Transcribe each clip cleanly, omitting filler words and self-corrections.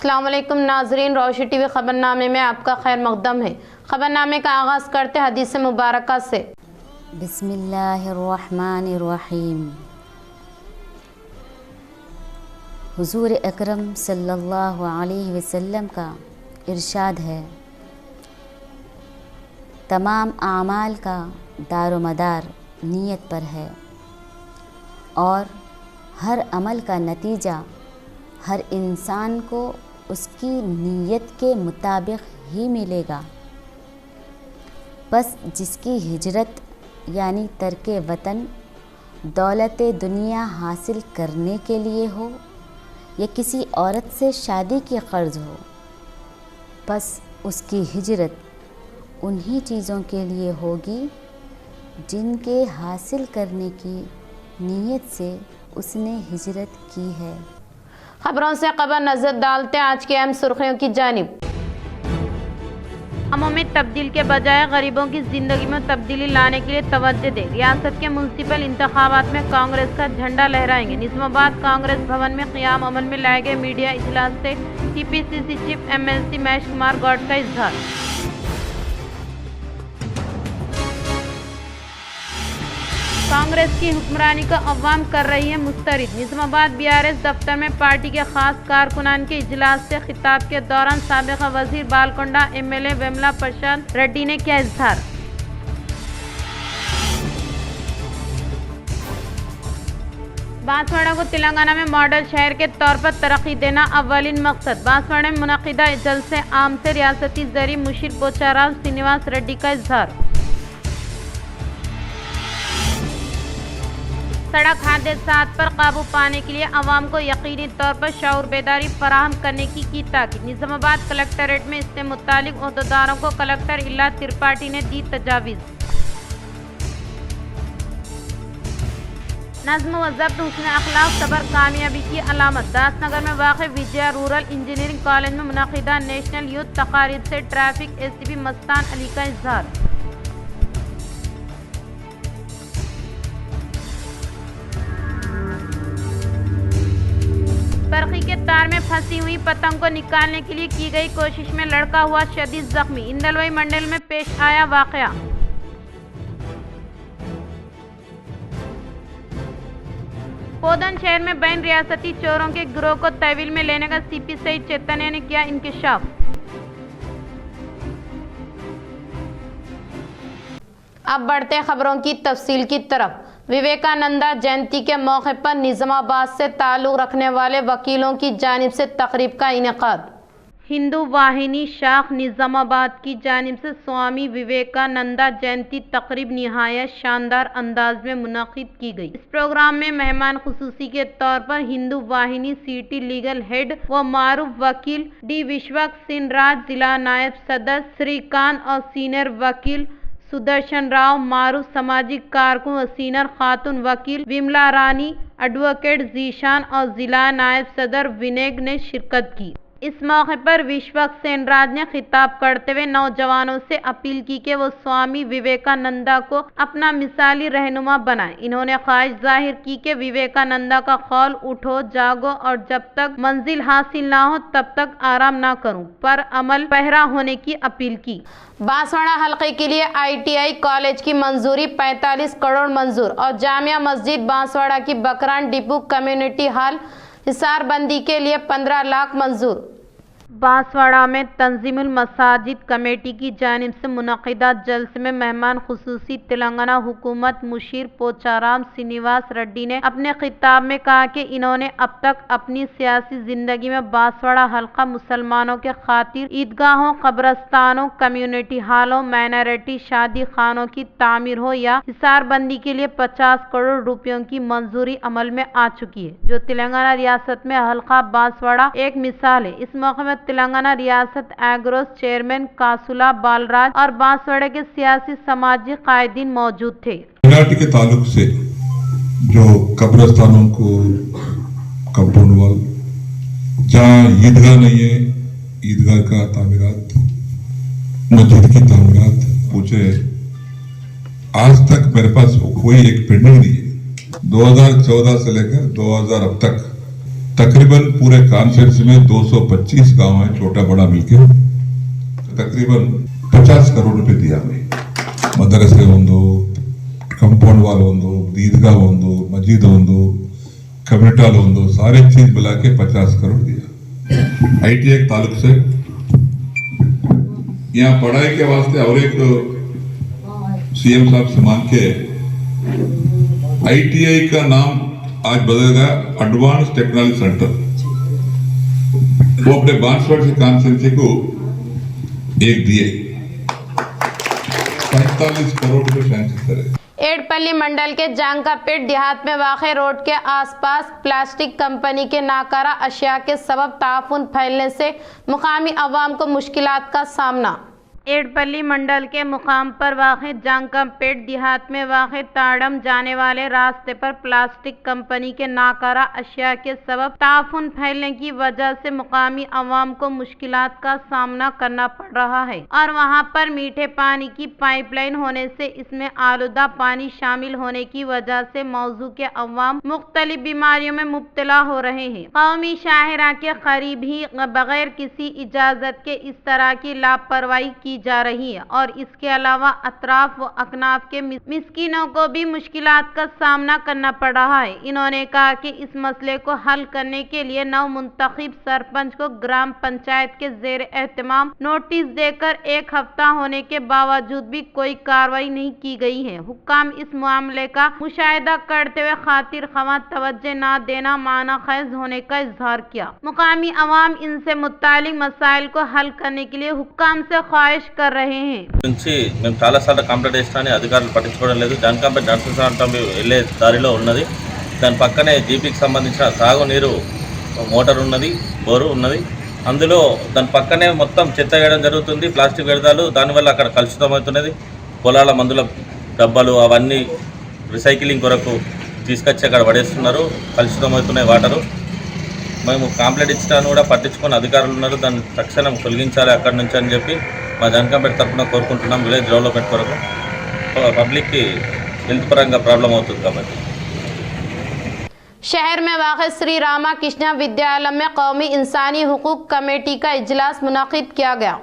السلام علیکم ناظرین، روشنی ٹی وی خبرنامے میں آپ کا خیر مقدم ہے۔ خبرنامے کا آغاز کرتے حدیث مبارکہ سے۔ بسم اللہ الرحمن الرحیم۔ حضور اکرم صلی اللہ علیہ وسلم کا ارشاد ہے، تمام اعمال کا دار و مدار نیت پر ہے اور ہر عمل کا نتیجہ ہر انسان کو اس کی نیت کے مطابق ہی ملے گا۔ بس جس کی ہجرت یعنی ترک وطن دولت دنیا حاصل کرنے کے لیے ہو یا کسی عورت سے شادی کی غرض ہو، بس اس کی ہجرت انہی چیزوں کے لیے ہوگی جن کے حاصل کرنے کی نیت سے اس نے ہجرت کی ہے۔ خبروں سے قبل نظر ڈالتے ہیں آج کی اہم سرخیوں کی جانب۔ عمومی تبدیل کے بجائے غریبوں کی زندگی میں تبدیلی لانے کے لیے توجہ دے، ریاست کے میونسپل انتخابات میں کانگریس کا جھنڈا لہرائیں گے۔ نظام آباد کانگریس بھون میں قیام امن میں لائے گئے میڈیا اجلاس سے T P C C chief MLC Mahesh Kumar Goud کا اظہار۔ کانگریس کی حکمرانی کو عوام کر رہی ہے مسترد، نظام آباد BRS دفتر میں پارٹی کے خاص کارکنان کے اجلاس سے خطاب کے دوران سابق وزیر بالکنڈہ MLA ویملا پرساد ریڈی نے کیا اظہار۔ بانسواڑہ کو تلنگانہ میں ماڈل شہر کے طور پر ترقی دینا اولین مقصد، بانسواڑہ میں منعقدہ جلسے عام سے ریاستی زرعی مشیر پوچارام سرینواس ریڈی کا اظہار۔ سڑک حادثات پر قابو پانے کے لیے عوام کو یقینی طور پر شعور بیداری فراہم کرنے کی تاکید، نظام آباد کلکٹریٹ میں اس سے متعلق عہدیداروں کو کلکٹر الا ترپاٹھی نے دی تجاویز۔ نظم و ضبط، حسن اخلاق، صبر کامیابی کی علامت، داس نگر میں واقع وجیا رورل انجینئرنگ کالج میں منعقدہ نیشنل یوتھ تقاریب سے ٹریفک ACP مستان علی کا اظہار۔ برقی کے تار میں پھنسی ہوئی پتنگ کو نکالنے کے لیے کی گئی کوشش میں لڑکا ہوا شدید زخمی، اندلوئی منڈل میں پیش آیا واقعہ۔ پودن شہر میں بین ریاستی چوروں کے گروہ کو تحویل میں لینے کا CP سعید چیتنیہ نے کیا انکشاف۔ اب بڑھتے خبروں کی تفصیل کی طرف۔ وویکانندا جینتی کے موقع پر نظام آباد سے تعلق رکھنے والے وکیلوں کی جانب سے تقریب کا انعقاد۔ ہندو واہنی شاخ نظام آباد کی جانب سے سوامی وویکانندا جینتی تقریب نہایت شاندار انداز میں منعقد کی گئی۔ اس پروگرام میں مہمان خصوصی کے طور پر ہندو واہنی سٹی لیگل ہیڈ و معروف وکیل ڈی وشوک سین راج، ضلع نائب صدر سری کانت اور سینئر وکیل سدرشن راؤ، معروف سماجی کارکن و سینئر خاتون وکیل وملا رانی، ایڈوکیٹ ذیشان اور ضلع نائب صدر ونیگ نے شرکت کی۔ اس موقع پر وشوک سین راج نے خطاب کرتے ہوئے نوجوانوں سے اپیل کی کہ وہ سوامی وویکانندا کو اپنا مثالی رہنما بنائیں۔ انہوں نے خواہش ظاہر کی کہ وویکانندا کا قول اٹھو جاگو اور جب تک منزل حاصل نہ ہو تب تک آرام نہ کروں پر عمل پیرا ہونے کی اپیل کی۔ بانسواڑہ حلقے کے لیے ITI کالج کی منظوری 45 کروڑ منظور اور جامعہ مسجد بانسواڑہ کی بکران ڈپو کمیونٹی ہال حصار بندی کے لیے 15 لاکھ منظور۔ بانسواڑہ میں تنظیم المساجد کمیٹی کی جانب سے منعقدہ جلسے میں مہمان خصوصی تلنگانہ حکومت مشیر پوچارام سرینواس ریڈی نے اپنے خطاب میں کہا کہ انہوں نے اب تک اپنی سیاسی زندگی میں بانسواڑہ حلقہ مسلمانوں کے خاطر عیدگاہوں، قبرستانوں، کمیونٹی ہالوں، مائنارٹی شادی خانوں کی تعمیر ہو یا حصار بندی کے لیے 50 کروڑ روپیوں کی منظوری عمل میں آ چکی ہے، جو تلنگانہ ریاست میں حلقہ بانسواڑہ ایک مثال ہے۔ اس موقع میں تلنگانہ ریاست ایگروس چیئرمین کاسولا بالراج اور بانسواڑہ کے سیاسی سماجی قائدین موجود تھے۔ مائنارٹی کے تعلق سے جو قبرستانوں کو کمپاؤنڈ وال، جہاں عیدگاہ نہیں ہے عیدگاہ کا تعمیرات، مسجد کی تعمیرات پوچھے، آج تک میرے پاس کوئی ایک پینڈنگ نہیں ہے۔ 2014 سے لے کر 2000 اب تک तकरीबन पूरे कॉन्फ्रेंस में 225 गांव हैं, छोटा बड़ा मिलके तकरीबन 50 करोड़ रुपए दिया हमें। मदरसे ಒಂದು, कंपाउंड वाल ಒಂದು, ईदगाह ಒಂದು, मस्जिद ಒಂದು, कम्युनिटी हॉल ಒಂದು, सारे चीज मिला के 50 करोड़ दिया। ITI ताल्लुक से यहाँ पढ़ाई के वास्ते और एक CM साहब से मांग के ITI का नाम आज बदलेगा एडवांस टेक्नोलॉजी सेंटर। वो अपने बांसवाड़ा से कॉन्स्टिट्यूंसी को एक दिए 45 करोड़ रुपए सैंक्शन करे। एडपल्ली मंडल के जांकापेट देहात में वाक़े रोड के आसपास प्लास्टिक कंपनी के नाकारा अशिया के सबब ताफून फैलने से मुकामी अवाम को मुश्किलात का सामना। एडपल्ली मंडल के मुकाम पर वाक़े जांकापेट देहात में वाक़े ताड़म जाने वाले रास्ते पर प्लास्टिक कंपनी के नाकारा अशिया के सबब ताफून फैलने की वजह से मुकामी अवाम को मुश्किलात का सामना करना पड़ रहा है और वहां पर मीठे पानी की पाइपलाइन होने से इसमें आलूदा पानी शामिल होने की वजह से मौजू के अवाम मुख्तलिफ बीमारियों में मुब्तला हो रहे हैं। कौमी शाहरा के करीब ही बगैर किसी इजाज़त के इस तरह की लापरवाही की जा रही है और इसके अलावा अतराफ व अकनाफ के मिस्कीनों को भी मुश्किलात का सामना करना पड़ रहा है। इन्होंने कहा कि इस मसले को हल करने के लिए नव मुंतखब सरपंच को ग्राम पंचायत के जेर एहतमाम नोटिस देकर 1 हफ्ता होने के बावजूद भी कोई कार्रवाई नहीं की गई है। हुक्काम इस मामले का मुशाहिदा करते हुए खातिर खवा तवज्जो न देना माना खैज होने का इजहार किया। मुकामी अवाम इनसे मुतालिक मसाइल को हल करने के लिए हुक्काम से ख्वाहिश कर रहे हैं। నుంచి మేము చాలా సార్లు కంప్లైంట్ చేసినా అధికారులు పట్టించుకోవడం లేదు। జాన్కాంపేట నర్సింగ్ వెళ్ళే దారిలో ఉన్నది, దాని పక్కనే జీపీకి సంబంధించిన తాగునీరు మోటార్ ఉన్నది, బోరు ఉన్నది, అందులో దాని పక్కనే మొత్తం చెత్త వేయడం జరుగుతుంది, ప్లాస్టిక్ వ్యర్థాలు, దానివల్ల అక్కడ కలుషితం అవుతున్నది। పొలాల మందుల డబ్బాలు అవన్నీ రీసైక్లింగ్ కొరకు తీసుకొచ్చి అక్కడ పడేస్తున్నారు, కలుషితం అవుతున్నాయి వాటరు। మేము కంప్లైంట్ ఇచ్చినా కూడా పట్టించుకొని అధికారులు ఉన్నారు, దాన్ని తక్షణం తొలగించాలి అక్కడి నుంచి అని చెప్పి మా జాన్కాంపేట తరఫున కోరుకుంటున్నాం। విలేజ్ డెవలప్మెంట్ కొరకు పబ్లిక్కి హెల్త్ పరంగా ప్రాబ్లం అవుతుంది కాబట్టి। शहर में वाक़ श्री रामा कृष्णा विद्यालय में कौमी इंसानी हुकूक कमेटी का इजलास मुनक़िद किया गया।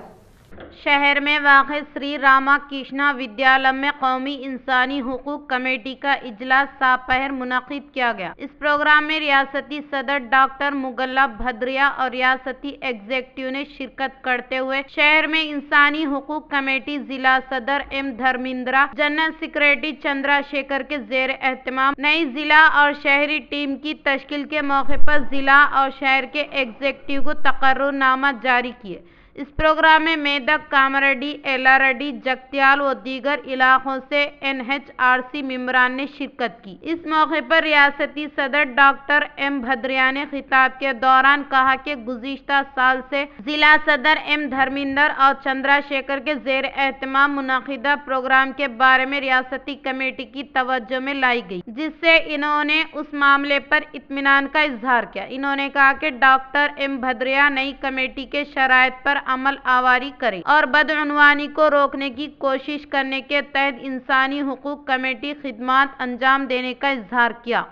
शहर में वाक़ श्री रामा कृष्णा विद्यालय में कौमी इंसानी हुकूक कमेटी का इजलास सापहर मुनक़िद किया गया। इस प्रोग्राम में रियासती सदर डॉक्टर मुगल्ला भद्रिया और रियासती एग्जीक्यूटिव ने शिरकत करते हुए शहर में इंसानी हुकूक कमेटी जिला सदर M Dharmendra, general secretary Chandrashekhar के जेर एहतमाम नई जिला और शहरी टीम की तश्कील के मौके पर जिला और शहर के एग्जीक्यूटिव को तकर्रुरनामा जारी किए। इस प्रोग्राम में मेदक, कामरेड्डी, एलारेड्डी, जगत्याल व दीगर इलाकों से NHRC मेंबरान ने शिरकत की। इस मौके पर रियासती सदर डॉक्टर एम भद्रिया ने खिताब के दौरान कहा कि गुज़िश्ता साल से जिला सदर एम धर्मेंद्र और चंद्रशेखर के जेर एहतमाम मुनक़िदा प्रोग्राम के बारे में रियासती कमेटी की तवज्जो में लाई गई, जिससे इन्होंने उस मामले पर इत्मीनान का इजहार किया। इन्होंने कहा कि डॉक्टर एम भद्रिया नई कमेटी के शराइत पर अमल आवारी करें और बदउनवानी को रोकने की कोशिश करने के तहत इंसानी हुकूक कमेटी खिदमात अंजाम देने का इजहार किया।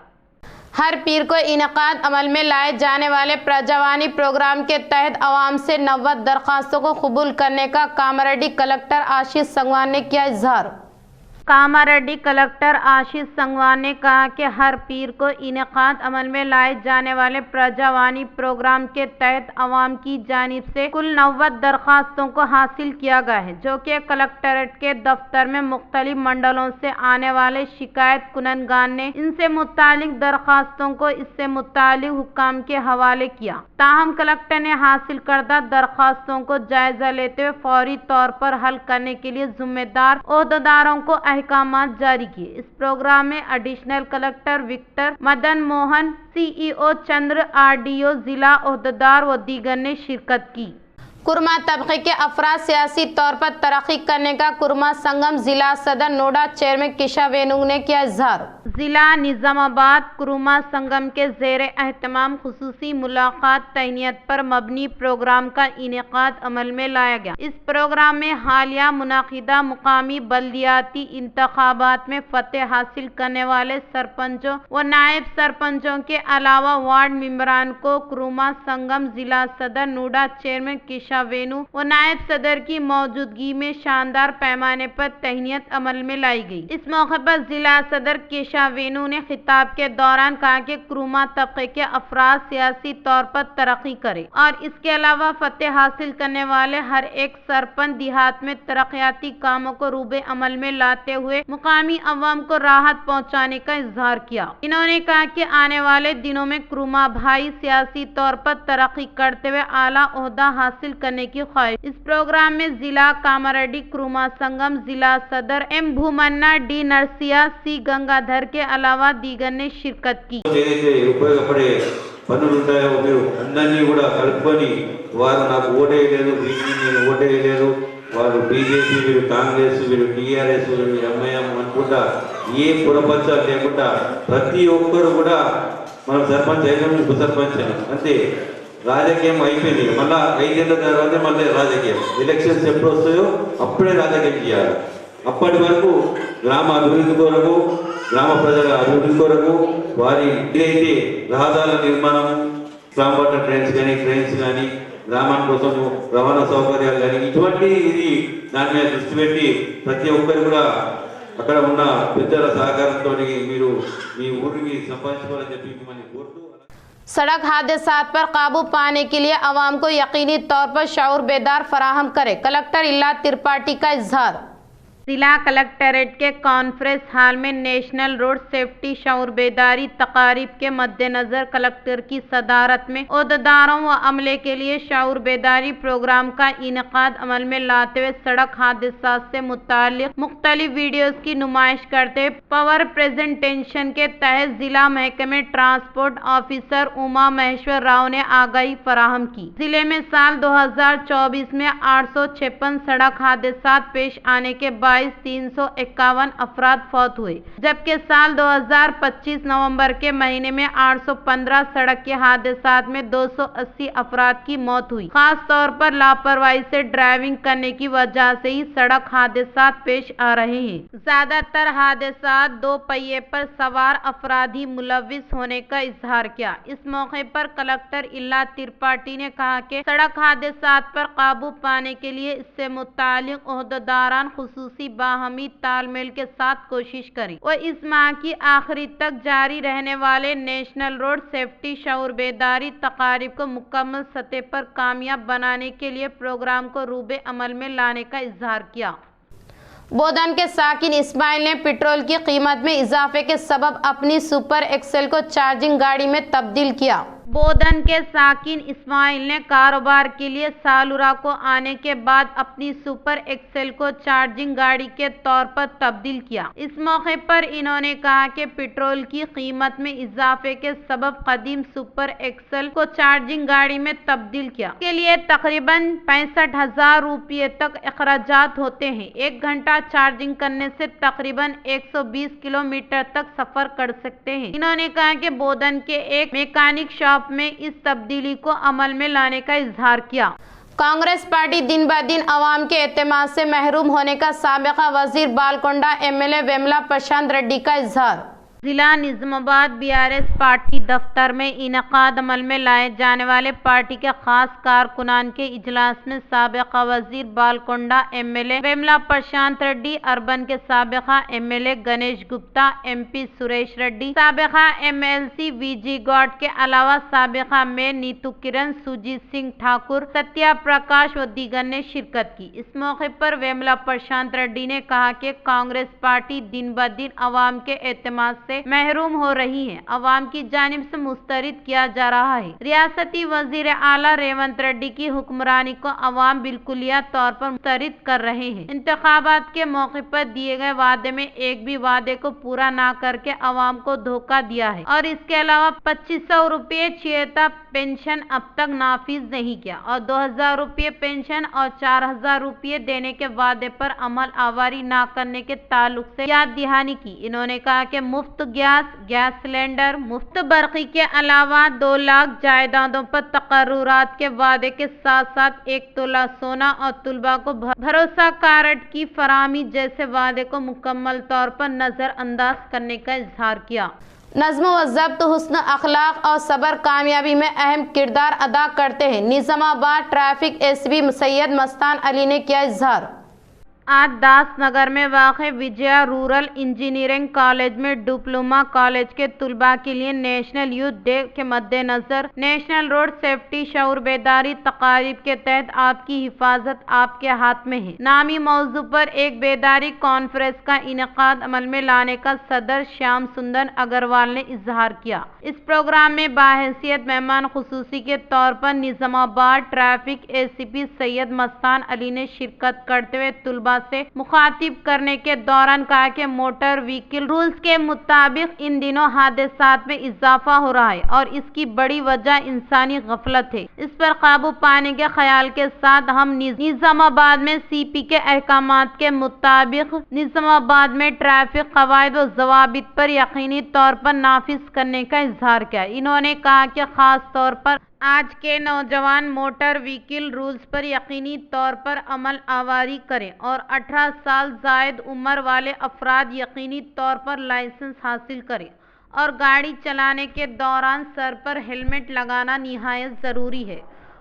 हर पीर को इनकाद अमल में लाए जाने वाले प्रजावानी प्रोग्राम के तहत अवाम से 90 दरख्वास्तों को कबूल करने का कामारेड्डी कलेक्टर आशीष संगवान ने किया इजहार। कामारेड्डी कलेक्टर आशीष संगवान ने कहा कि हर पीर को इनेकाद अमल में लाए जाने वाले प्रजावानी प्रोग्राम के तहत अवाम की जानिब से कुल 90 दरख्वास्तों को हासिल किया गया है, जो कि कलेक्ट्रेट के दफ्तर में मुख्तलिफ मंडलों से आने वाले शिकायत कुननगान ने इनसे मुतालिक दरख्वास्तों को इससे मुतालिक हुक्काम के हवाले किया। ताहम कलेक्टर ने हासिल करदा दरख्वास्तों को जायजा लेते हुए फौरी तौर पर हल करने के लिए जिम्मेदार ओहदेदारों को अहकामात जारी किए। इस प्रोग्राम में additional collector Victor Madan Mohan, CEO Chandra, RDO, जिला ओहदेदार व दीगर ने शिरकत की। कुरमा तबके के अफराद सियासी तौर पर तरक्की करने का कुरमा संगम जिला सदर नोडा चेयरमैन किशा वेणु ने किया इजहार। जिला निजामाबाद कुरमा संगम के ज़ेर एहतमाम खुसूसी मुलाकात तहनीत पर मबनी प्रोग्राम का इनेकाद अमल में लाया गया। इस प्रोग्राम में हालिया मुनाकिदा मुकामी बल्दियाती इंतखाबात में फतेह हासिल करने वाले सरपंचों व नायब सरपंचों के अलावा वार्ड मेंबरान को कुरमा संगम जिला सदर नोडा चेयरमैन किशा वेणु व नायब सदर की मौजूदगी में शानदार पैमाने पर तहनीत अमल में लाई गई। इस मौके पर जिला सदर किशा वेणु ने खिताब के दौरान कहा कि कुरमा तबके के अफराद सियासी तौर पर तरक्की करें और इसके अलावा फतेह हासिल करने वाले हर एक सरपंच देहात में तरक्याती कामों को रूबे अमल में लाते हुए मुकामी अवाम को राहत पहुंचाने का इजहार किया। इन्होंने कहा कि आने वाले दिनों में कुरमा भाई सियासी तौर पर तरक्की करते हुए आला ओहदा हासिल करने की ख्वाहिश। इस प्रोग्राम में जिला कामारेड्डी कुरमा संगम जिला सदर एम भूमन्ना डी नरसिया सी गंगाधर के अलावा दीगर ने शिरकत की। ఉపయోగపడే పనులు ఉంటాయో మీరు అందరినీ కూడా కలుపుకొని వారు నాకు ఓటేయలేదు బీజేపీ ఓటేయలేదు వారు బీజేపీ వీరు కాంగ్రెస్ వీరు టీఆర్ఎస్ వీరు ఎంఐఎం అనుకుంటా ఏ పురపంచాలు లేకుండా ప్రతి ఒక్కరు కూడా మనం సర్పంచ్ అయినా ఉప సర్పంచ్ అంతే రాజకీయం అయిపోయింది మళ్ళీ 5 ఏళ్ల తర్వాత మళ్ళీ రాజకీయం ఎలక్షన్స్ ఎప్పుడు వస్తాయో అప్పుడే రాజకీయం చేయాలి అప్పటి వరకు గ్రామ అభివృద్ధి కొరకు గ్రామ ప్రజల అభివృద్ధి కొరకు వారి ఏదైతే రహదారుల నిర్మాణం స్లామ్ వాటర్ ట్రైన్స్ కానీ గ్రామం కోసం రవాణా సౌకర్యాలు కానీ ఇటువంటి ఇది దాని మీద దృష్టి పెట్టి ప్రతి ఒక్కరు కూడా అక్కడ ఉన్న పెద్దల సహకారంతో మీరు మీ ఊరికి సంపాదించుకోవాలని చెప్పి మిమ్మల్ని కోరుతూ सड़क हादसात पर काबू पाने के लिए अवाम को यकीनी तौर पर शऊर बेदार फराहम करे, कलेक्टर इल्ला त्रिपाठी का इजहार। जिला कलेक्ट्रेट के कॉन्फ्रेंस हॉल में नेशनल रोड सेफ्टी शऊर बेदारी तकारीब के मद्देनजर कलेक्टर की सदारत में ओहदेदारों व अमले के लिए शऊर बेदारी प्रोग्राम का इनेकाद अमल में लाते हुए सड़क हादसात से मुताल्लिक मुख्तलिफ वीडियोज की नुमाइश करते पावर प्रेजेंटेशन के तहत जिला महकमे ट्रांसपोर्ट ऑफिसर उमा महेश्वर राव ने आगाही फराहम की। जिले में साल 2024 में 856 सड़क हादसात पेश आने के बाद 351 अफराद फौत हुए, जबकि साल 2025 नवंबर के महीने में 815 सड़क के हादसात में 280 अफराद की मौत हुई। खास तौर पर लापरवाही से ड्राइविंग करने की वजह से ही सड़क हादसात पेश आ रहे हैं। ज्यादातर हादसात 2 पहिए पर सवार अफराद ही मुलविस होने का इजहार किया। इस मौके पर कलेक्टर इल्ला त्रिपाठी ने कहा कि सड़क हादसात पर काबू पाने के लिए इससे मुताल्लिक ओहदेदारान खुसूसी बाहमी तालमेल के साथ कोशिश करें और इस माह की आखिरी तक जारी रहने वाले नेशनल रोड सेफ्टी शऊर बेदारी तकारीब को मुकम्मल सतह पर कामयाब बनाने के लिए प्रोग्राम को रूबे अमल में लाने का इजहार किया। बोधन के साकिन इस्माइल ने पेट्रोल की कीमत में इजाफे के सबब अपनी सुपर एक्सेल को चार्जिंग गाड़ी में तब्दील किया। बोधन के साकिन इस्माइल ने कारोबार के लिए सालुरा को आने के बाद अपनी सुपर एक्सेल को चार्जिंग गाड़ी के तौर पर तब्दील किया। इस मौके पर इन्होंने कहा कि पेट्रोल की कीमत में इजाफे के सबब कदीम सुपर एक्सेल को चार्जिंग गाड़ी में तब्दील किया। के लिए तकरीबन 65,000 रुपये तक अखराजात होते हैं। 1 घंटा चार्जिंग करने से तकरीबन 120 किलोमीटर तक सफर कर सकते हैं। इन्होंने कहा कि बोधन के एक मैकेनिक शॉप में इस तब्दीली को अमल में लाने का इजहार किया। कांग्रेस पार्टी दिन ब दिन अवाम के एतमाद से महरूम होने का साबिका वजीर बालकोंडा एमएलए वेमला प्रशांत रेड्डी का इजहार। जिला निजामाबाद बीआरएस पार्टी दफ्तर में इनेकाद अमल में लाए जाने वाले पार्टी के खास कारकुनान के इजलास में साबिका वजीर बालकोंडा एमएलए वेमला प्रशांत रेड्डी, अर्बन के साबिका एमएलए गणेश गुप्ता, एमपी सुरेश रेड्डी, साबिका एमएलसी वीजी गौड के अलावा साबिका मेयर नीतू किरण, सुजीत सिंह ठाकुर, सत्या प्रकाश व दीगर ने शिरकत की। इस मौके पर वेमला प्रशांत रेड्डी ने कहा कि कांग्रेस पार्टी दिन ब दिन अवाम के एतमाद से महरूम हो रही हैं, अवाम की जानिब से मुस्तरद किया जा रहा है। रियासती वजीर आला रेवंत रेड्डी की हुक्मरानी को अवाम बिल्कुलिया तौर पर मुस्तरद कर रहे हैं। इंतखाबात के मौके पर दिए गए वादे में एक भी वादे को पूरा ना करके अवाम को धोखा दिया है और इसके अलावा 2500 रुपये छियता पेंशन अब तक नाफिज नहीं किया और 2000 रुपये पेंशन और 4000 रुपये देने के वादे पर अमल आवारी ना करने के ताल्लुक से याद दहानी की। इन्होंने कहा कि मुफ्त गैस सिलेंडर, मुफ्त बरकी के अलावा 2 लाख जायदादों पर तकर्रुरात के वादे के साथ साथ 1 तोला सोना और तुलबा को भरोसा कार्ड की फराहमी जैसे वादे को मुकम्मल तौर पर नजरअंदाज करने का इजहार किया। नज़्म व ज़ब्त, हुस्न अखलाक और सब्र कामयाबी में अहम किरदार अदा करते हैं। निज़ामाबाद ट्रैफिक एसपी सैयद मस्तान अली ने किया इजहार। आज दासनगर में वाक़े विजया रूरल इंजीनियरिंग कॉलेज में डिप्लोमा कॉलेज के तुलबा के लिए नेशनल यूथ डे के मद्देनजर नेशनल रोड सेफ्टी शऊर बेदारी तकारीब के तहत आपकी हिफाजत आपके हाथ में है नामी मौजू पर एक बेदारी कॉन्फ्रेंस का इनेकाद अमल में लाने का सदर श्याम सुंदर अग्रवाल ने इजहार किया। इस प्रोग्राम में बाहैसियत मेहमान खुसूसी के तौर पर निज़ामाबाद ट्रैफिक एसीपी सैयद मस्तान अली ने शिरकत करते हुए तुलबा से मुखातिब करने के दौरान कहा कि मोटर व्हीकल रूल्स के मुताबिक इन दिनों हादसात में इजाफा हो रहा है और इसकी बड़ी वजह इंसानी गफलत है। इस पर काबू पाने के ख्याल के साथ हम निज़ामाबाद में सीपी के अहकामात के मुताबिक निज़ामाबाद में ट्रैफिक कवायद व ज़वाबित पर यकीनी तौर पर नाफिज करने का इजहार किया। इन्होंने कहा कि खास तौर पर आज के नौजवान मोटर व्हीकल रूल्स पर यकीनी तौर पर अमल आवारी करें और 18 साल जायद उम्र वाले अफराद यकीनी तौर पर लाइसेंस हासिल करें और गाड़ी चलाने के दौरान सर पर हेलमेट लगाना निहायत ज़रूरी है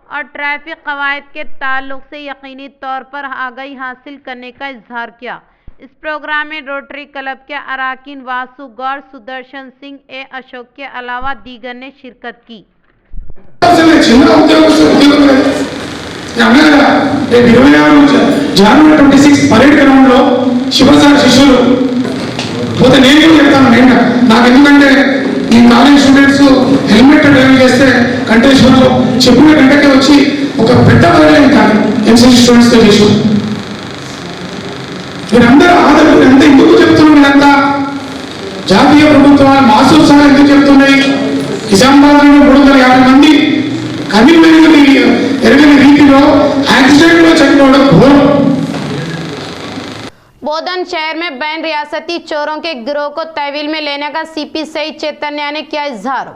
और ट्रैफिक कवायद के ताल्लुक से यकीनी तौर पर आगाही हासिल करने का इजहार किया। इस प्रोग्राम में रोटरी क्लब के अराकीन वासु गौर, सुदर्शन सिंह, अशोक के अलावा दीगर ने शिरकत की। చిన్న ఉద్యోగం అన్నగా రేపు 26 జనవరి 26 పరేడ్ గ్రౌండ్ లో శివసార్ శిష్యులు పోతే నేను కూడా చెప్తాను. నేను నాకు ఎందుకంటే ఈ కాలేజ్ స్టూడెంట్స్ హెల్మెట్ డ్రైవ్ చేస్తే కంటేశ్వర్లో చెప్పిన గంటకే వచ్చి ఒక పెద్ద పర్లేదు కానీ ఎన్సీసీ స్టూడెంట్స్ తో చేసి మీరందరూ ఆదరణ ఎంత ఎందుకు చెప్తున్నాం? మీరంతా జాతీయ ప్రభుత్వాలు మాసోత్సవాలు ఎందుకు చెప్తున్నాయి? నిజామాబాద్ లో 350 మంది కనిపెరిగిన ఎరగని రీతిలో యాక్సిడెంట్ లో చనిపోవడం ఘోరం। बोधन शहर में बैन रियासती चोरों के गिरोह को तहवील में लेने का सीपी सईद चैतन्य ने किया इजहार।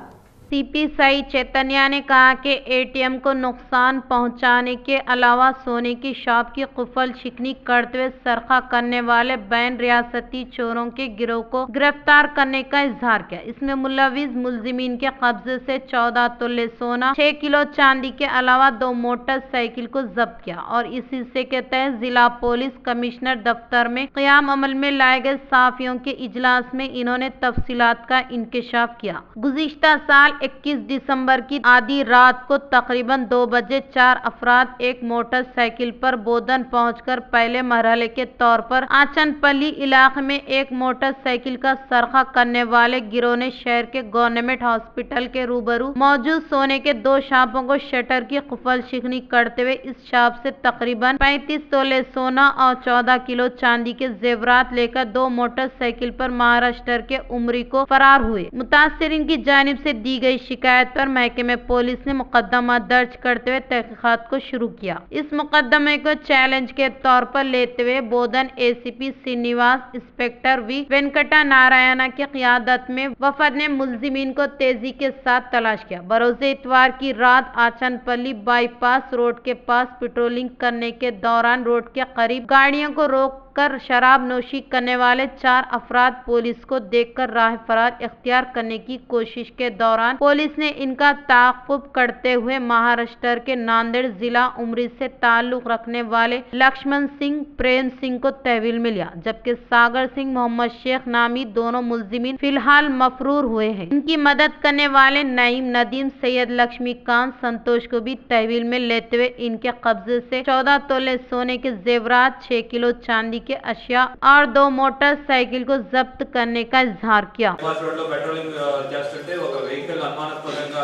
सीपी सईद चैतन्य ने कहा कि एटीएम को नुकसान पहुंचाने के अलावा सोने की शॉप की कुफल शिकनी करते हुए सरखा करने वाले बैन रियासती चोरों के गिरोह को गिरफ्तार करने का इजहार किया। इसमें मुलविस मुलजिमीन के कब्जे से 14 तोले सोना, 6 किलो चांदी के अलावा 2 मोटरसाइकिल को जब्त किया और इस हिस्से के तहत जिला पुलिस कमिश्नर दफ्तर में क़याम अमल में लाए गए साफियों के इजलास में इन्होंने तफसीलात का इंकशाफ किया। गुज़िश्ता साल 21 दिसंबर की आधी रात को तकरीबन 2 बजे 4 अफराद एक मोटरसाइकिल पर बोधन पहुंचकर पहले मरहले के तौर पर आचनपल्ली इलाके में एक मोटरसाइकिल का सरखा करने वाले गिरोह ने शहर के गवर्नमेंट हॉस्पिटल के रूबरू मौजूद सोने के 2 शॉपों को शटर की कुफल शिकनी करते हुए इस शॉप से तकरीबन 35 तोले सोना और 14 किलो चांदी के जेवरात लेकर 2 मोटरसाइकिल पर महाराष्ट्र के उमरी को फरार हुए। मुतासिरीन की जानिब से दी गई शिकायत पर महकमे पुलिस ने मुकदमा दर्ज करते हुए तहकीकात को शुरू किया। इस मुकदमे को चैलेंज के तौर पर लेते हुए Bodhan ACP Srinivas, inspector V Venkata Narayana की क़यादत में वफद ने मुलजिमीन को तेजी के साथ तलाश किया। बरोज़े इतवार की रात आचनपल्ली बाईपास रोड के पास पेट्रोलिंग करने के दौरान रोड के करीब गाड़ियों को रोक कर शराब नोशी करने वाले 4 अफराद पुलिस को देखकर राह फरार इख्तियार करने की कोशिश के दौरान पुलिस ने इनका ताक़ुब करते हुए महाराष्ट्र के नांदेड़ जिला उमरी से ताल्लुक रखने वाले लक्ष्मण सिंह, प्रेम सिंह को तहवील में लिया, जबकि सागर सिंह, मोहम्मद शेख नामी दोनों मुलजिमीन फिलहाल मफरूर हुए हैं। इनकी मदद करने वाले नईम, नदीम, सैयद लक्ष्मीकांत, संतोष को भी तहवील में लेते हुए इनके कब्जे से 14 तोले सोने के जेवरात, 6 किलो चांदी के अशिया और 2 मोटरसाइकिल को जब्त करने का इजहार किया। బైపాస్ రోడ్లో పెట్రోలింగ్ చేస్తుంటే ఒక వెహికల్ అనుమానాస్పదంగా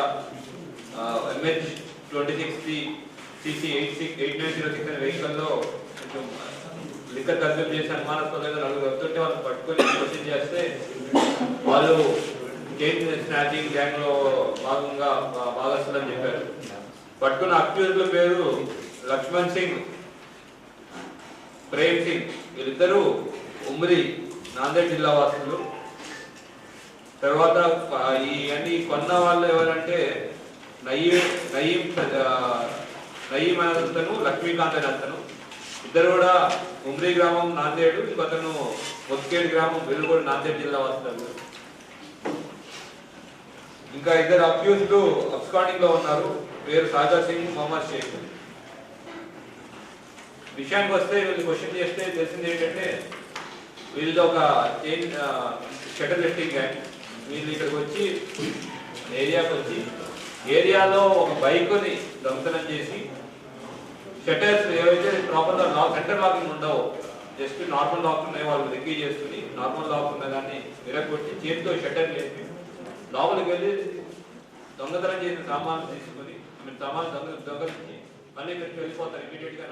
MH 26 CC 8906 అనే వెహికల్లో కొంచెం లిక్కర్ కన్జ్యూమ్ చేసి అనుమానాస్పదంగా నలుగురు వస్తుంటే వాళ్ళు పట్టుకొని క్వశ్చన్ చేస్తే వాళ్ళు చైన్ స్నాచింగ్ గ్యాంగ్లో భాగంగా భాగస్తులని చెప్పారు. పట్టుకున్న అక్యూజ్ల పేరు లక్ష్మణ్ సింగ్, ప్రేమ్ సింగ్, వీళ్ళిద్దరూ ఉమ్రి నాందేడ్ జిల్లా వాసులు. తర్వాత ఈ కొన్న వాళ్ళు ఎవరంటే నయీం అనే అతను, లక్ష్మీకాంత్ అనే అతను. ఇద్దరు కూడా ఉమ్రి గ్రామం నాందేడు, ఇంకొతను ముత్కేడ్ గ్రామం వెలుగోడు నాందేడ్ జిల్లా వాసులు. ఇంకా ఇద్దరు అక్యూజ్లు అబ్స్కాండింగ్ లో ఉన్నారు. పేరు సాగర్ సింగ్, మొహమ్మద్ షేక్. విషయానికి వస్తే వీళ్ళు క్వశ్చన్ చేస్తే తెలిసింది ఏంటంటే వీళ్ళది ఒక చైన్ షటర్ లిఫ్టింగ్ గ్యాంగ్. వీళ్ళు ఇక్కడికి వచ్చి ఏరియాలో ఒక బైక్ని దొంగతనం చేసి షటర్స్ ఏవైతే ప్రాపర్గా సెంటర్ లాకింగ్ ఉండవో, జస్ట్ నార్మల్ లాక్ ఉన్నాయి, వాళ్ళు రెక్కీ చేసుకుని నార్మల్ లాక్ ఉన్న దాన్ని విరగొట్టి చేతితో షటర్ చేసి లోపలికి వెళ్ళి దొంగతనం చేసిన సామాన్లు తీసుకుని సామాన్లు దొంగలించి మళ్ళీ ఇక్కడికి వెళ్ళిపోతారు ఇమీడియట్గా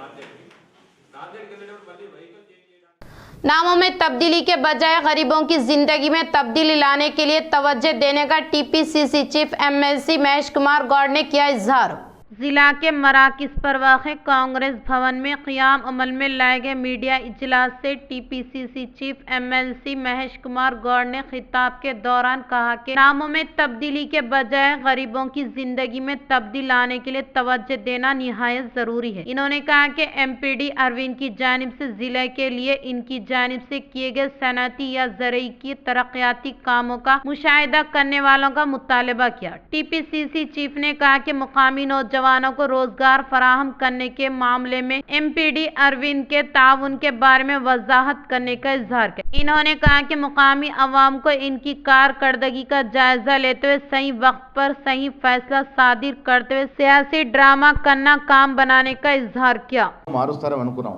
నాందేడ్కి వెళ్ళినప్పుడు మళ్ళీ వెహికల్ చేంజ్ చేయడానికి. नामों में तब्दीली के बजाय गरीबों की जिंदगी में तब्दीली लाने के लिए तवज्जो देने का TPCC chief MLC Mahesh Kumar Goud ने किया इजहार। जिला के मराकिस पर वाक़े कांग्रेस भवन में क़याम अमल में लाए गए मीडिया इजलास से TPCC chief MLC Mahesh Kumar Goud ने खिताब के दौरान कहा कि नामों में तब्दीली के बजाय गरीबों की जिंदगी में तब्दीली लाने के लिए तवज्जो देना निहायत ज़रूरी है। इन्होंने कहा कि MPD अरविंद की जानिब से ज़िले के लिए इनकी जानिब से किए गए सनती या ज़रई की तरक्याती कामों का मुशाहिदा करने वालों का मुतालबा किया। TPCC चीफ ने कहा कि मुकामी नौजवानों को रोजगार फराहम करने के मामले में MPD अरविंद के ताउन के बारे में वजाहत करने का इजहार किया। इन्होंने कहा कि मुकामी अवाम को इनकी कारकर्दगी का जायजा लेते हुए सही वक्त पर सही फैसला सादिर करते हुए सियासी ड्रामा करना काम बनाने का इजहार किया। మారుస్తారని అనుకున్నాం,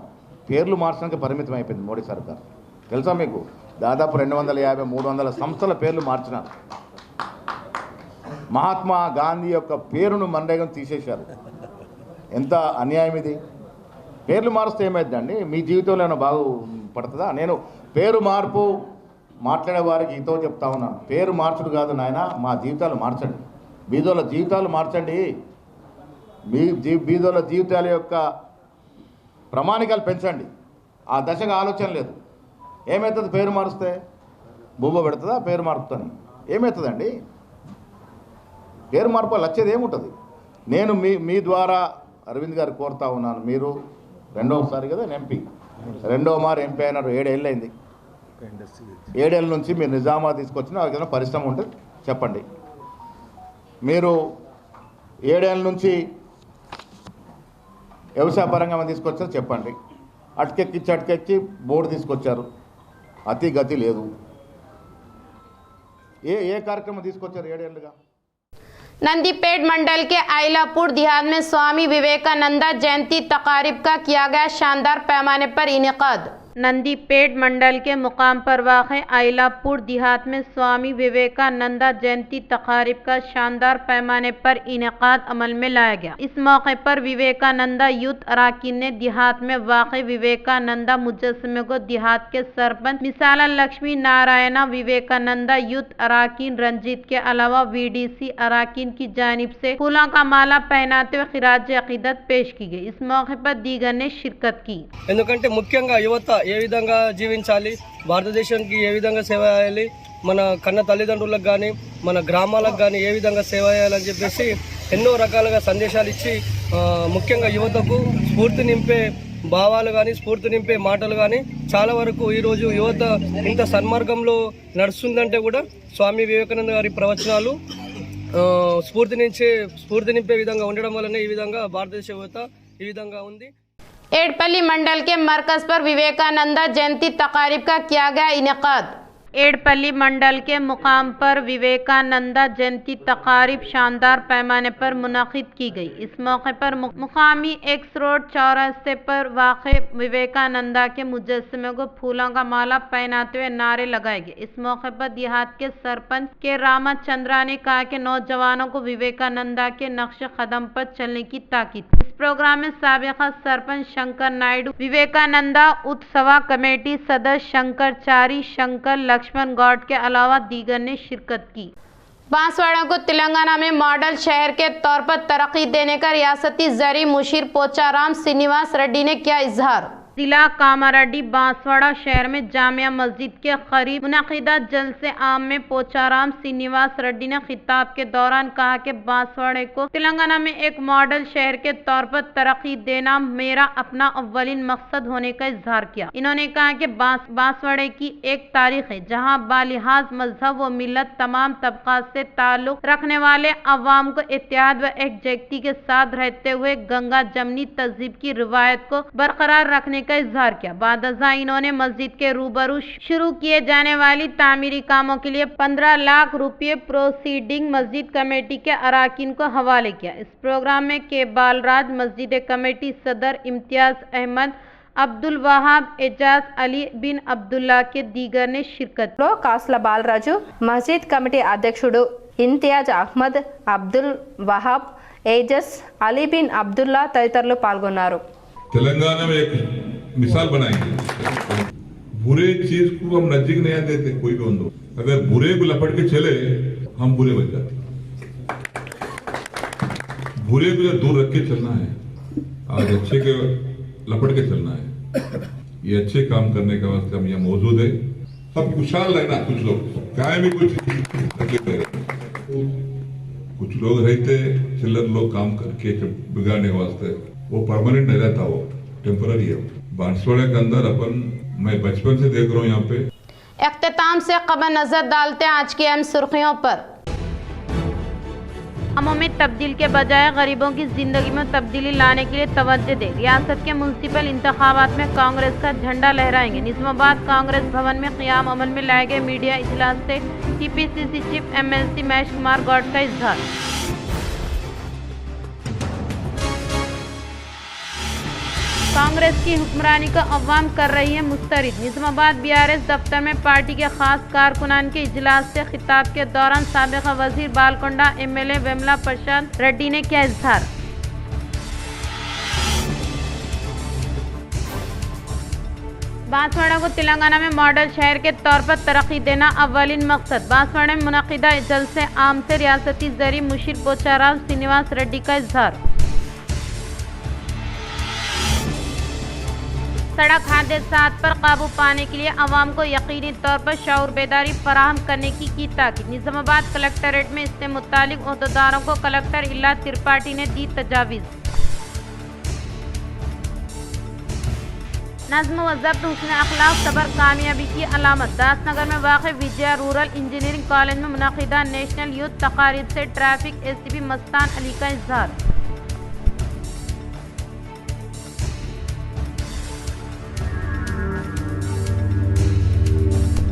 పేర్లు మార్చడానికి పరిమితం అయిపోయింది మోడీ సర్కార్. తెలుసా మీకు, దాదాపు 250-300 సంస్థల పేర్లు మార్చినారు. మహాత్మా గాంధీ యొక్క పేరును మనరేగం తీసేశారు. ఎంత అన్యాయం ఇది! పేర్లు మారుస్తే ఏమైందండి? మీ జీవితంలో ఏమైనా బాగుపడుతుందా? నేను పేరు మార్పు మాట్లాడే వారికి ఇతో చెప్తా ఉన్నాను, పేరు మార్చుడు కాదు నాయన, మా జీవితాలు మార్చండి, బీదోళ్ళ జీవితాలు మార్చండి. బీదోళ్ళ జీవితాల యొక్క ప్రమాణికాలు పెంచండి. ఆ దశగా ఆలోచన లేదు. ఏమవుతుంది పేరు మారుస్తే? బువ్వ పెడుతుందా పేరు మారుతుందని? ఏమవుతుందండి? పేరు మార్పు వచ్చేది ఏముంటుంది? నేను మీ ద్వారా అరవింద్ గారు కోరుతా ఉన్నాను, మీరు రెండోసారి కదా ఎంపీ, రెండో మారు ఎంపీ అయినారు, 7 ఏళ్ళు అయింది. 7 ఏళ్ళ నుంచి మీరు నిజామాబాద్ తీసుకొచ్చిన ఏదైనా పరిశ్రమ ఉంటే చెప్పండి. మీరు 7 ఏళ్ళ నుంచి వ్యవసాయ పరంగా తీసుకొచ్చారు చెప్పండి. అటుకెక్కి బోర్డు తీసుకొచ్చారు, అతి గతి లేదు. ఏ కార్యక్రమం తీసుకొచ్చారు 7 ఏళ్ళుగా? नंदीपेट मंडल के आइलापुर देहात में स्वामी विवेकानंद जयंती तकारीब का किया गया शानदार पैमाने पर इनेकाद। नंदीपेट मंडल के मुकाम पर वाक़े आइलापुर देहात में स्वामी विवेकानंद जयंती तकारीब का शानदार पैमाने पर इनेकाद अमल में लाया गया। इस मौके पर विवेकानंद यूथ अराकीन ने देहात में वाक़े विवेकानंद मुजस्समे को देहात के सरपंच मिसाला लक्ष्मी नारायण विवेकानंद यूथ अराकीन रंजीत के अलावा VDC अराकीन की जानिब से फूलों का माला पहनाते हुए खिराज अकीदत पेश की गई। इस मौके पर दीगर ने शिरकत की। ఎందుకంటే ముఖ్యంగా యువత ఏ విధంగా జీవించాలి, భారతదేశానికి ఏ విధంగా సేవ చేయాలి, మన కన్న తల్లిదండ్రులకు కానీ మన గ్రామాలకు కానీ ఏ విధంగా సేవ చేయాలని చెప్పేసి ఎన్నో రకాలుగా సందేశాలు ఇచ్చి ముఖ్యంగా యువతకు స్ఫూర్తి నింపే భావాలు కానీ స్ఫూర్తి నింపే మాటలు కానీ చాలా వరకు ఈరోజు యువత ఇంత సన్మార్గంలో నడుస్తుందంటే కూడా స్వామి వివేకానంద గారి ప్రవచనాలు స్ఫూర్తి నింపే విధంగా ఉండడం వల్లనే ఈ విధంగా భారతదేశ యువత ఈ విధంగా ఉంది। एडपल्ली मंडल के मरकज पर विवेकानंद जयंती तकारीब का किया गया इनेकाद। एडपल्ली मंडल के मुकाम पर विवेकानंदा जयंती तकारीब शानदार पैमाने पर मुनक़िद की गई। इस मौके पर मुकामी एक्स रोड चौराहे पर वाक़ विवेकानंदा के मुजस्समे को फूलों का माला पहनाते हुए नारे लगाए गए। इस मौके पर देहात के सरपंच के रामाचंद्रा ने कहा कि नौजवानों को विवेकानंदा के नक्श कदम पर चलने की ताकीद। इस प्रोग्राम में साबिक़ा सरपंच शंकर नायडू, विवेकानंदा उत्सवा कमेटी सदस्य शंकरचारी, शंकर लक्ष्मण गौड के अलावा दीगर ने शिरकत की। बांसवाड़ा को तेलंगाना में मॉडल शहर के तौर पर तरक्की देने का रियासती ज़री मुशीर पोचाराम श्रीनिवास रेड्डी ने किया इजहार। जिला कामारेड्डी बांसवाड़ा शहर में जामिया मस्जिद के करीब मुनक़िदा जलसे आम में पोचाराम श्रीनिवास रेड्डी ने खिताब के दौरान कहा कि बांसवाड़े को तेलंगाना में एक मॉडल शहर के तौर पर तरक्की देना मेरा अपना अव्वलीन मकसद होने का इजहार किया। इन्होंने कहा कि बांसवाड़े की एक तारीख है जहां बालिहाज मजहब व मिलत तमाम तबकात से ताल्लुक रखने वाले अवाम को इत्तेहाद व एकजुटती के साथ रहते हुए गंगा जमनी तहजीब की रिवायत को बरकरार रखने का इजहार किया। बाद इन्होंने मस्जिद के रूबरू शुरू किए जाने वाली तामीरी कामों के लिए 15 लाख रुपये प्रोसीडिंग मस्जिद कमेटी के अराकीन को हवाले किया। इस प्रोग्राम में के बालराज मस्जिद कमेटी सदर इम्तियाज अहमद, अब्दुल वहाब, एजाज अली बिन अब्दुल्ला के दीगर ने शिरकत। कासला बालराजु, मस्जिद कमेटी अध्यक्षुడు इम्तियाज अहमद, अब्दुल वहाब, एजाज अली बिन अब्दुल्ला तदितरुలు పాల్గొన్నారు। तेलंगाना में एक मिसाल बनाएंगे। बुरे चीज को हम नजदीक नहीं आने देते, कोई भी हो। अगर बुरे को लपट के चले हम बुरे बन जाते। बुरे को दूर रख के चलना है, आज अच्छे के लपट के चलना है। ये अच्छे काम करने के वास्ते हम यहाँ मौजूद है। सब खुशहाल रहना। कुछ लोग क्या भी कुछ तकलीफ है, कुछ लोग रहते चिल्लर लोग काम करके बिगाड़ने के वास्ते, वो परमानेंट नहीं रहता, वो टेम्पररी है। बांसवाड़ा के अंदर मैं बचपन से देख रहा हूँ यहाँ पे। इख्तिताम से कबल नजर डालते हैं आज की अहम सुर्खियों पर। कामों में तब्दील के बजाय गरीबों की जिंदगी में तब्दीली लाने के लिए तवज्जो दे। रियासत के म्युनिसिपल इंतखाबात में कांग्रेस का झंडा लहराएंगे। निजामाबाद कांग्रेस भवन में क़याम अमल में लाए गए मीडिया इजलास से TPCC chief MLC Mahesh Kumar Goud का इजहार। कांग्रेस की हुक्मरानी को अवाम कर रही है मुस्तरद। निजामाबाद बीआरएस दफ्तर में पार्टी के खास कारकुनान के इजलास से खिताब के दौरान साबिक़ा वजीर बालकोंडा एमएलए वेमला प्रसाद रेड्डी ने किया इजहार। बांसवाड़ा को तेलंगाना में मॉडल शहर के तौर पर तरक्की देना अव्वलीन मकसद। बांसवाड़ा में मुनक़िदा जलसे आम से रियासती ज़री मुशीर पोचाराम श्रीनिवास रेड्डी का इजहार। सड़क हादसात पर काबू पाने के लिए अवाम को यकीनी तौर पर शऊर बेदारी फराहम करने की ताकीद। निजामाबाद कलेक्ट्रेट में इससे मुतालिक अहदेदारों को कलेक्टर इल्ला त्रिपाठी ने दी तजावीज़। नज़्म व ज़ब्त, हुस्न अखलाक, सबर कामयाबी की अलामत। दासनगर में वाक़ विजया रूरल इंजीनियरिंग कॉलेज में मुनक़िदा नेशनल यूथ तकारीब से ट्रैफिक एसीपी मस्तान अली का इजहार।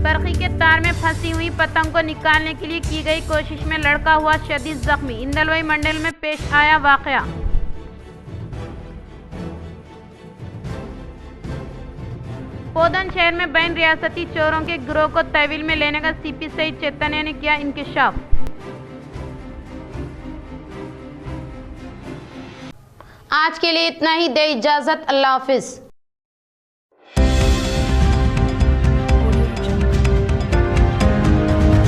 बरखी के तार में फंसी हुई पतंग को निकालने के लिए की गई कोशिश में लड़का हुआ शदीद जख्मी। इंदलवाई मंडल में पेश आया वाकया। पोदन शहर में बैन रियासती चोरों के गिरोह को तहवील में लेने का सीपी सईद चैतन्य ने किया इंकशाफ। आज के लिए इतना ही, दे इजाजत, अल्लाह हाफिज।